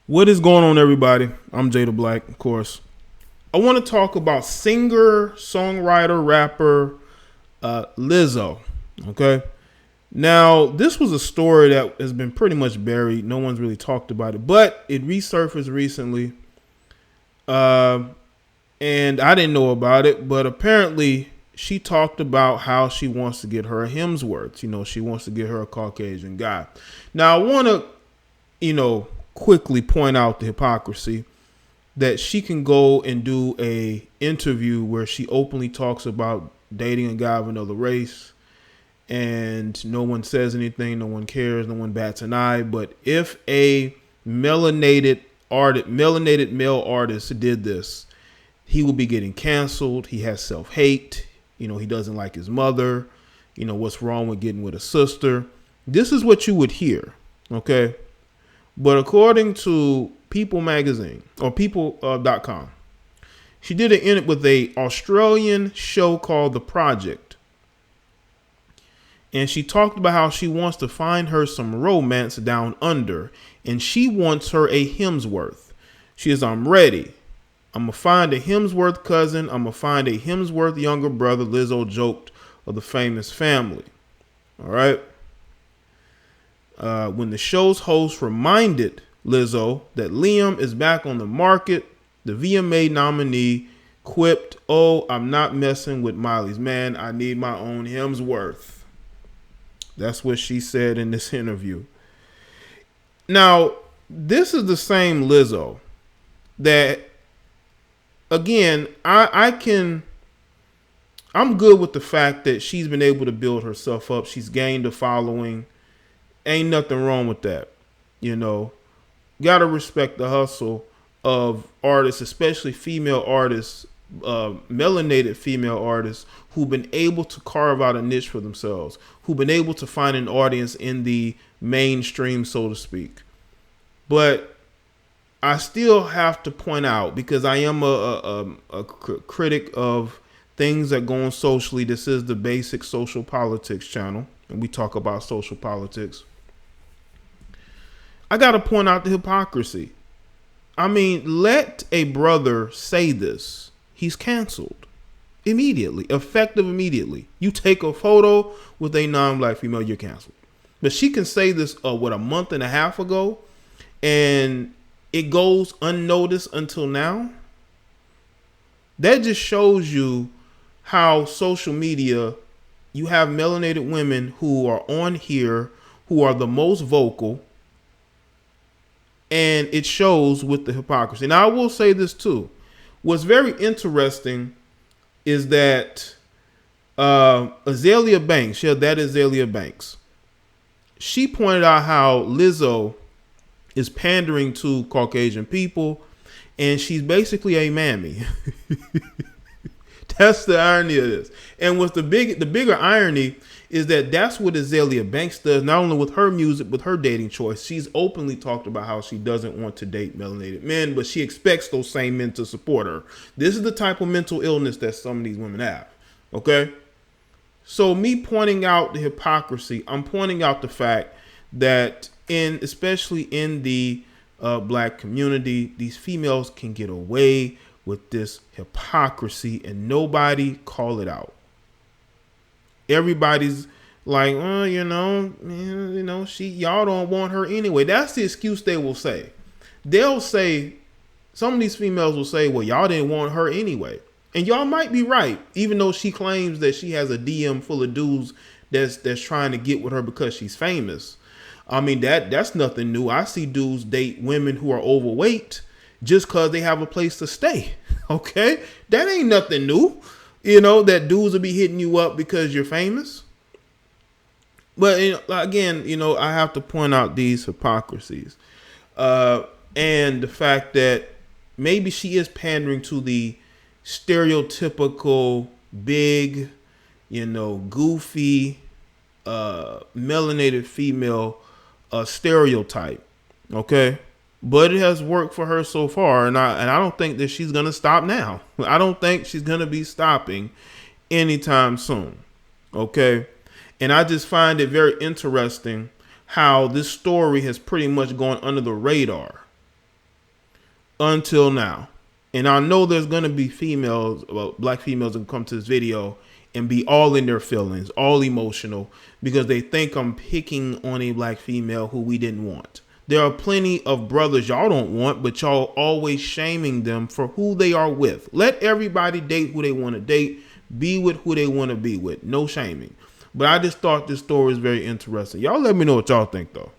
What is going on, everybody? I'm Jada Black, of course. I want to talk about singer, songwriter, rapper Lizzo. Okay. Now, this was a story that has been pretty much buried. No one's really talked about it, but it resurfaced recently. And I didn't know about it, but apparently she talked about how she wants to get her a Hemsworth. She wants to get her a Caucasian guy. Now, I want to, quickly point out the hypocrisy that she can go and do a interview where she openly talks about dating a guy of another race and no one says anything, no one cares, no one bats an eye. But if a melanated male artist did this, he will be getting canceled. He has self-hate. He doesn't like his mother. What's wrong with getting with a sister? This is what you would hear. Okay. But according to People Magazine or People.com, she did an interview with a Australian show called The Project. And she talked about how she wants to find her some romance down under. And she wants her a Hemsworth. She says, I'm ready. I'm going to find a Hemsworth cousin. I'm going to find a Hemsworth younger brother, Lizzo joked, of the famous family. All right. When the show's host reminded Lizzo that Liam is back on the market, the VMA nominee quipped, "Oh, I'm not messing with Miley's man. I need my own Hemsworth." That's what she said in this interview. Now, this is the same Lizzo that, again, I'm good with the fact that she's been able to build herself up. She's gained a following. Ain't nothing wrong with that. Gotta respect the hustle of artists, especially female artists, melanated female artists who've been able to carve out a niche for themselves, who've been able to find an audience in the mainstream, so to speak. But I still have to point out, because I am a critic of things that go on socially. This is the basikSocialPoliticz channel, and we talk about social politics. I got to point out the hypocrisy. I mean, let a brother say this. He's canceled immediately, effective immediately. You take a photo with a non-black female, you're canceled. But she can say this, a month and a half ago, and it goes unnoticed until now. That just shows you how social media, you have melanated women who are on here, who are the most vocal, and it shows with the hypocrisy. Now, I will say this too. What's very interesting is that Azalea Banks, that is Azalea Banks, she pointed out how Lizzo is pandering to Caucasian people, and she's basically a mammy. That's the irony of this. And what's the bigger irony is that that's what Azalea Banks does, not only with her music, with her dating choice. She's openly talked about how she doesn't want to date melanated men, but she expects those same men to support her. This is the type of mental illness that some of these women have. Okay? So me pointing out the hypocrisy, I'm pointing out the fact that especially in the black community, these females can get away with this hypocrisy and nobody call it out. Everybody's like, oh, y'all don't want her anyway. That's the excuse they will say. They'll say, some of these females will say, well, y'all didn't want her anyway. And y'all might be right, even though she claims that she has a DM full of dudes that's trying to get with her because she's famous. I mean, that's nothing new. I see dudes date women who are overweight just because they have a place to stay. Okay? That ain't nothing new. That dudes will be hitting you up because you're famous. But again, I have to point out these hypocrisies. And the fact that maybe she is pandering to the stereotypical big, goofy, melanated female stereotype. Okay? But it has worked for her so far, and I don't think that she's going to stop now. I don't think she's going to be stopping anytime soon. Okay? And I just find it very interesting how this story has pretty much gone under the radar. until now. And I know there's going to be females, well, black females that come to this video and be all in their feelings, all emotional, because they think I'm picking on a black female who we didn't want. There are plenty of brothers y'all don't want, but y'all always shaming them for who they are with. Let everybody date who they want to date, be with who they want to be with. No shaming. But I just thought this story is very interesting. Y'all let me know what y'all think, though.